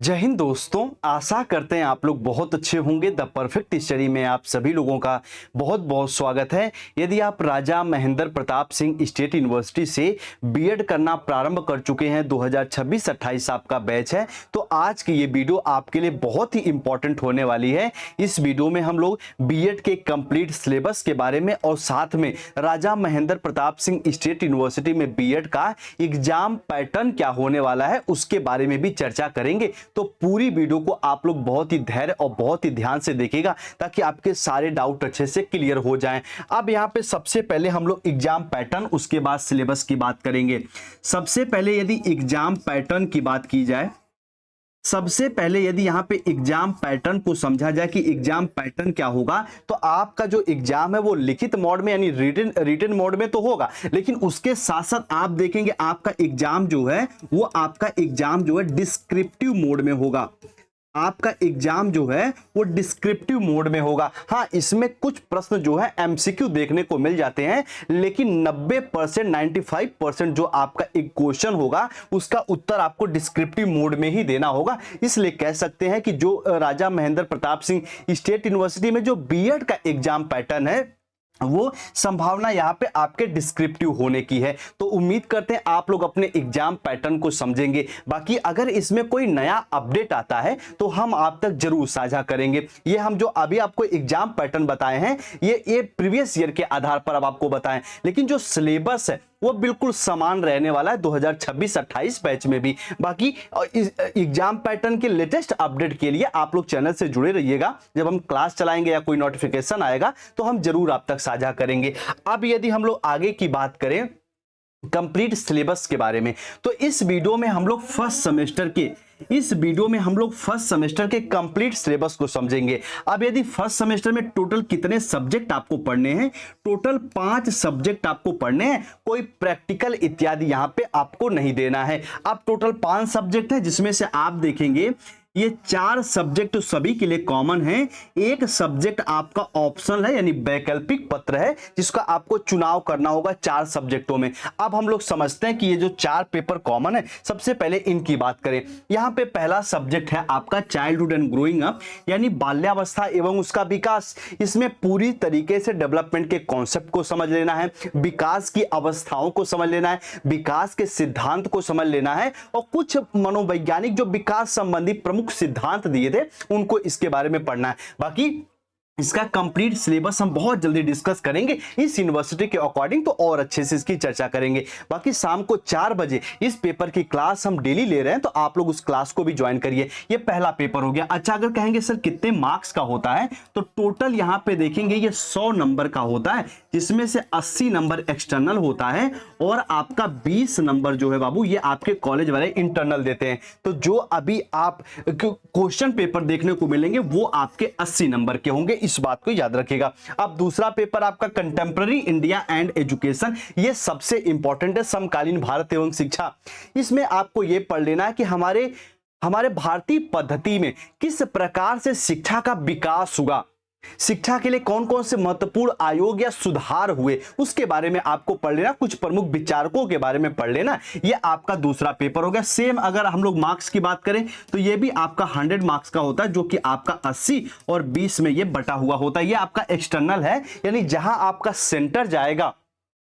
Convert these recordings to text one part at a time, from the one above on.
जय हिंद दोस्तों, आशा करते हैं आप लोग बहुत अच्छे होंगे। द परफेक्ट स्टडी में आप सभी लोगों का बहुत बहुत स्वागत है। यदि आप राजा महेंद्र प्रताप सिंह स्टेट यूनिवर्सिटी से बीएड करना प्रारंभ कर चुके हैं, 2026-28 आपका बैच है, तो आज की ये वीडियो आपके लिए बहुत ही इंपॉर्टेंट होने वाली है। इस वीडियो में हम लोग बीएड के कंप्लीट सिलेबस के बारे में और साथ में राजा महेंद्र प्रताप सिंह स्टेट यूनिवर्सिटी में बीएड का एग्जाम पैटर्न क्या होने वाला है उसके बारे में भी चर्चा करेंगे। तो पूरी वीडियो को आप लोग बहुत ही धैर्य और बहुत ही ध्यान से देखिएगा ताकि आपके सारे डाउट अच्छे से क्लियर हो जाएं। अब यहां पे सबसे पहले हम लोग एग्जाम पैटर्न, उसके बाद सिलेबस की बात करेंगे। सबसे पहले यदि एग्जाम पैटर्न की बात की जाए, सबसे पहले यदि यहां पे एग्जाम पैटर्न को समझा जाए कि एग्जाम पैटर्न क्या होगा, तो आपका जो एग्जाम है वो लिखित मोड में यानी रिटन मोड में तो होगा, लेकिन उसके साथ साथ आप देखेंगे आपका एग्जाम जो है वो डिस्क्रिप्टिव मोड में होगा। आपका एग्जाम जो है वो डिस्क्रिप्टिव मोड में होगा। हाँ, इसमें कुछ प्रश्न जो है एमसीक्यू देखने को मिल जाते हैं, लेकिन 90% 95% जो आपका एक क्वेश्चन होगा उसका उत्तर आपको डिस्क्रिप्टिव मोड में ही देना होगा। इसलिए कह सकते हैं कि जो राजा महेंद्र प्रताप सिंह स्टेट यूनिवर्सिटी में जो बीएड का एग्जाम पैटर्न है वो संभावना यहाँ पे आपके डिस्क्रिप्टिव होने की है। तो उम्मीद करते हैं आप लोग अपने एग्जाम पैटर्न को समझेंगे। बाकी अगर इसमें कोई नया अपडेट आता है तो हम आप तक जरूर साझा करेंगे। ये हम जो अभी आपको एग्जाम पैटर्न बताए हैं ये प्रीवियस ईयर के आधार पर अब आपको बताएं, लेकिन जो सिलेबस है वो बिल्कुल समान रहने वाला है 2026-28 बैच में भी। बाकी एग्जाम पैटर्न के लेटेस्ट अपडेट के लिए आप लोग चैनल से जुड़े रहिएगा। जब हम क्लास चलाएंगे या कोई नोटिफिकेशन आएगा तो हम जरूर आप तक साझा करेंगे। अब यदि हम लोग आगे की बात करें कंप्लीट सिलेबस के बारे में, तो इस वीडियो में हम लोग फर्स्ट सेमेस्टर के कंप्लीट सिलेबस को समझेंगे। अब यदि फर्स्ट सेमेस्टर में टोटल कितने सब्जेक्ट आपको पढ़ने हैं, टोटल 5 सब्जेक्ट आपको पढ़ने हैं। कोई प्रैक्टिकल इत्यादि यहां पे आपको नहीं देना है। अब टोटल 5 सब्जेक्ट है, जिसमें से आप देखेंगे ये 4 सब्जेक्ट तो सभी के लिए कॉमन है। एक सब्जेक्ट आपका ऑप्शनल है यानी वैकल्पिक पत्र है, जिसका आपको चुनाव करना होगा 4 सब्जेक्टों में। अब हम लोग समझते हैं कि ये जो 4 पेपर कॉमन है, सबसे पहले इनकी बात करें। यहां पे पहला सब्जेक्ट है आपका चाइल्डहुड एंड ग्रोइंग अप यानी बाल्यावस्था एवं उसका विकास। इसमें पूरी तरीके से डेवलपमेंट के कॉन्सेप्ट को समझ लेना है, विकास की अवस्थाओं को समझ लेना है, विकास के सिद्धांत को समझ लेना है, और कुछ मनोवैज्ञानिक जो विकास संबंधी प्रमुख सिद्धांत दिए थे उनको इसके बारे में पढ़ना है। बाकी इसका कंप्लीट सिलेबस हम बहुत जल्दी डिस्कस करेंगे इस यूनिवर्सिटी के अकॉर्डिंग, तो और अच्छे से इसकी चर्चा करेंगे। बाकी शाम को 4 बजे इस पेपर की क्लास हम डेली ले रहे हैं, तो आप लोग उस क्लास को भी ज्वाइन करिए। ये पहला पेपर हो गया। अच्छा, अगर कहेंगे सर कितने मार्क्स का होता है, तो टोटल यहां पे देखेंगे ये 100 नंबर का होता है, जिसमें से 80 नंबर एक्सटर्नल होता है और आपका 20 नंबर जो है बाबू ये आपके कॉलेज वाले इंटरनल देते हैं। तो जो अभी आप क्वेश्चन पेपर देखने को मिलेंगे वो आपके 80 नंबर के होंगे, इस बात को याद रखिएगा। अब दूसरा पेपर आपका कंटेम्पररी इंडिया एंड एजुकेशन, ये सबसे इंपॉर्टेंट है, समकालीन भारत एवं शिक्षा। इसमें आपको ये पढ़ लेना है कि हमारे भारतीय पद्धति में किस प्रकार से शिक्षा का विकास हुआ, शिक्षा के लिए कौन कौन से महत्वपूर्ण आयोग या सुधार हुए, उसके बारे में आपको पढ़ लेना। कुछ प्रमुख विचारकों के बारे में पढ़ लेना। ये आपका दूसरा पेपर हो गया। सेम अगर हम लोग मार्क्स की बात करें तो ये भी आपका 100 मार्क्स का होता है, जो कि आपका 80 और 20 में ये बटा हुआ होता है। ये आपका एक्सटर्नल है, यानी जहां आपका सेंटर जाएगा,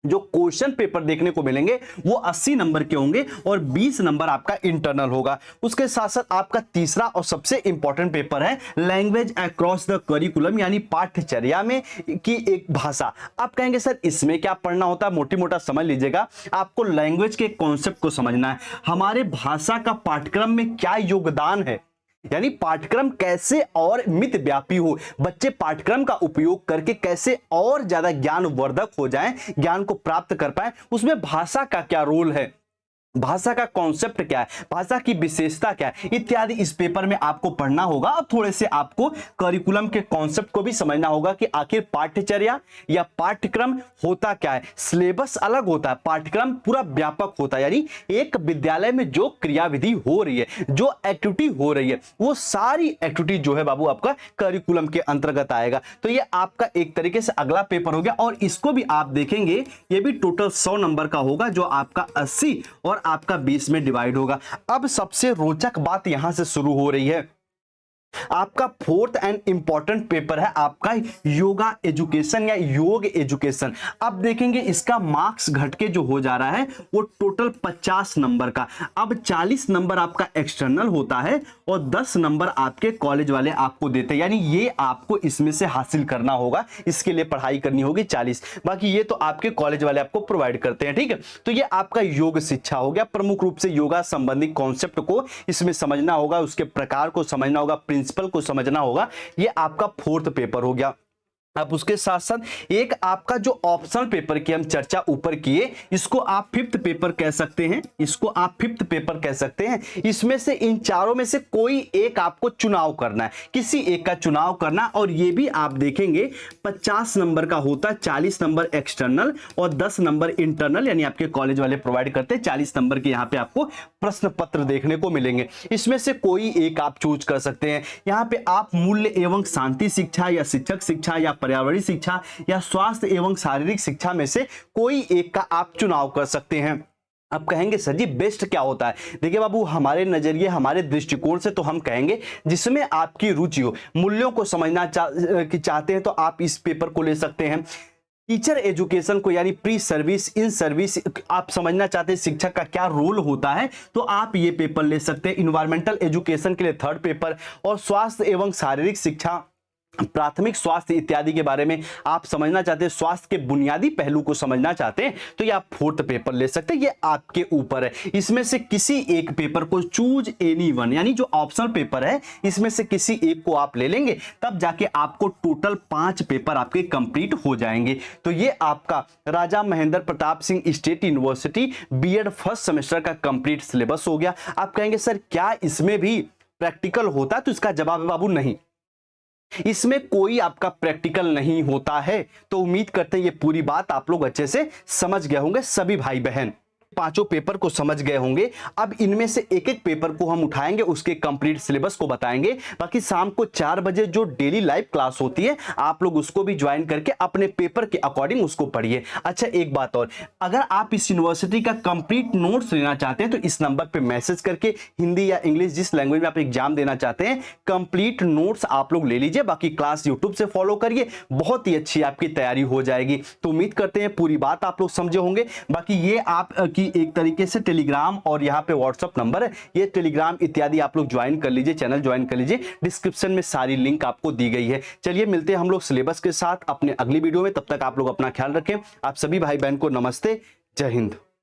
जो क्वेश्चन पेपर देखने को मिलेंगे वो 80 नंबर के होंगे और 20 नंबर आपका इंटरनल होगा। उसके साथ साथ आपका तीसरा और सबसे इंपॉर्टेंट पेपर है लैंग्वेज अक्रॉस द करिकुलम यानी पाठ्यचर्या में की एक भाषा। आप कहेंगे सर इसमें क्या पढ़ना होता है, मोटी मोटा समझ लीजिएगा। आपको लैंग्वेज के कॉन्सेप्ट को समझना है, हमारे भाषा का पाठ्यक्रम में क्या योगदान है, यानी पाठ्यक्रम कैसे और मित व्यापी हो, बच्चे पाठ्यक्रम का उपयोग करके कैसे और ज्यादा ज्ञानवर्धक हो जाएं, ज्ञान को प्राप्त कर पाए, उसमें भाषा का क्या रोल है, भाषा का कॉन्सेप्ट क्या है, भाषा की विशेषता क्या है, इत्यादि इस पेपर में आपको पढ़ना होगा। और थोड़े से आपको करिकुलम के कॉन्सेप्ट को भी समझना होगा कि आखिर पाठ्यचर्या या पाठ्यक्रम होता क्या है। सिलेबस अलग होता है, पाठ्यक्रम पूरा व्यापक होता है, यानी एक विद्यालय में जो क्रियाविधि हो रही है, जो एक्टिविटी हो रही है, वो सारी एक्टिविटी जो है बाबू आपका करिकुलम के अंतर्गत आएगा। तो ये आपका एक तरीके से अगला पेपर हो गया, और इसको भी आप देखेंगे ये भी टोटल 100 नंबर का होगा, जो आपका 80 और और आपका 20 में डिवाइड होगा। अब सबसे रोचक बात यहां से शुरू हो रही है। आपका फोर्थ एंड इंपॉर्टेंट पेपर है आपका योगा एजुकेशन या योग एजुकेशन। अब देखेंगे इसका मार्क्स घटके जो हो जा रहा है वो टोटल 50 नंबर का। अब 40 नंबर आपका एक्सटर्नल होता है और 10 नंबर आपके कॉलेज वाले आपको देते हैं, यानी ये आपको इसमें से हासिल करना होगा, इसके लिए पढ़ाई करनी होगी 40, बाकी ये तो आपके कॉलेज वाले आपको प्रोवाइड करते हैं। ठीक है, तो ये आपका योग शिक्षा हो गया। प्रमुख रूप से योगा संबंधी कॉन्सेप्ट को इसमें समझना होगा, उसके प्रकार को समझना होगा, प्रिंसिपल को समझना होगा। ये आपका फोर्थ पेपर हो गया। अब उसके साथ साथ एक आपका जो ऑप्शनल पेपर की हम चर्चा ऊपर किए, इसको आप फिफ्थ पेपर कह सकते हैं, इसको आप फिफ्थ पेपर कह सकते हैं। इसमें से इन चारों में से कोई एक आपको चुनाव करना है, किसी एक का चुनाव करना, और ये भी आप देखेंगे 50 नंबर का होता है, 40 नंबर एक्सटर्नल और 10 नंबर इंटरनल, यानी आपके कॉलेज वाले प्रोवाइड करते हैं। 40 नंबर के यहाँ पे आपको प्रश्न पत्र देखने को मिलेंगे, इसमें से कोई एक आप चूज कर सकते हैं। यहाँ पे आप मूल्य एवं शांति शिक्षा या शिक्षक शिक्षा या पर्यावरणीय शिक्षा या स्वास्थ्य एवं शारीरिक शिक्षा में से कोई एक का आप चुनाव कर सकते हैं। अब कहेंगे सर जी बेस्ट क्या होता है? देखिए बाबू, हमारे नजरिए हमारे दृष्टिकोण से तो हम कहेंगे जिसमें आपकी रुचि हो, मूल्यों को समझना चाहते हैं तो आप इस पेपर को ले सकते हैं। टीचर एजुकेशन को यानी प्री सर्विस इन सर्विस आप समझना चाहते हैं शिक्षक का क्या रोल होता है तो आप ये पेपर ले सकते हैं। इन्वायरमेंटल एजुकेशन के लिए थर्ड पेपर, और स्वास्थ्य एवं शारीरिक शिक्षा, प्राथमिक स्वास्थ्य इत्यादि के बारे में आप समझना चाहते हैं, स्वास्थ्य के बुनियादी पहलू को समझना चाहते हैं तो ये आप फोर्थ पेपर ले सकते हैं। ये आपके ऊपर है, इसमें से किसी एक पेपर को चूज एनी वन, यानी जो ऑप्शनल पेपर है इसमें से किसी एक को आप ले लेंगे, तब जाके आपको टोटल 5 पेपर आपके कंप्लीट हो जाएंगे। तो ये आपका Raja Mahendra Pratap Singh State University BEd first semester का कंप्लीट सिलेबस हो गया। आप कहेंगे सर क्या इसमें भी प्रैक्टिकल होता है? तो इसका जवाब है बाबू नहीं, इसमें कोई आपका प्रैक्टिकल नहीं होता है। तो उम्मीद करते हैं ये पूरी बात आप लोग अच्छे से समझ गए होंगे सभी भाई बहन। पांचों पेपर को समझ गए होंगे। अब इनमें से एक एक पेपर को हम उठाएंगे, उसके कंप्लीट सिलेबस को बताएंगे। बाकी शाम को 4 बजे जो डेली लाइव क्लास होती है आप लोग उसको भी ज्वाइन करके अपने पेपर के अकॉर्डिंग उसको पढ़िए। अच्छा एक बात और, अगर आप इस यूनिवर्सिटी का कंप्लीट नोट्स लेना चाहते हैं तो इस नंबर पे मैसेज करके हिंदी या इंग्लिश जिस लैंग्वेज में आप एग्जाम देना चाहते हैं कंप्लीट नोट्स आप लोग ले लीजिए। बाकी क्लास यूट्यूब से फॉलो करिए, बहुत ही अच्छी आपकी तैयारी हो जाएगी। तो उम्मीद करते हैं पूरी बात आप लोग समझे होंगे। बाकी ये आप की एक तरीके से टेलीग्राम और यहाँ पे व्हाट्सएप नंबर है, ये टेलीग्राम इत्यादि आप लोग ज्वाइन कर लीजिए, चैनल ज्वाइन कर लीजिए, डिस्क्रिप्शन में सारी लिंक आपको दी गई है। चलिए मिलते हैं हम लोग सिलेबस के साथ अपने अगली वीडियो में, तब तक आप लोग अपना ख्याल रखें। आप सभी भाई बहन को नमस्ते, जय हिंद।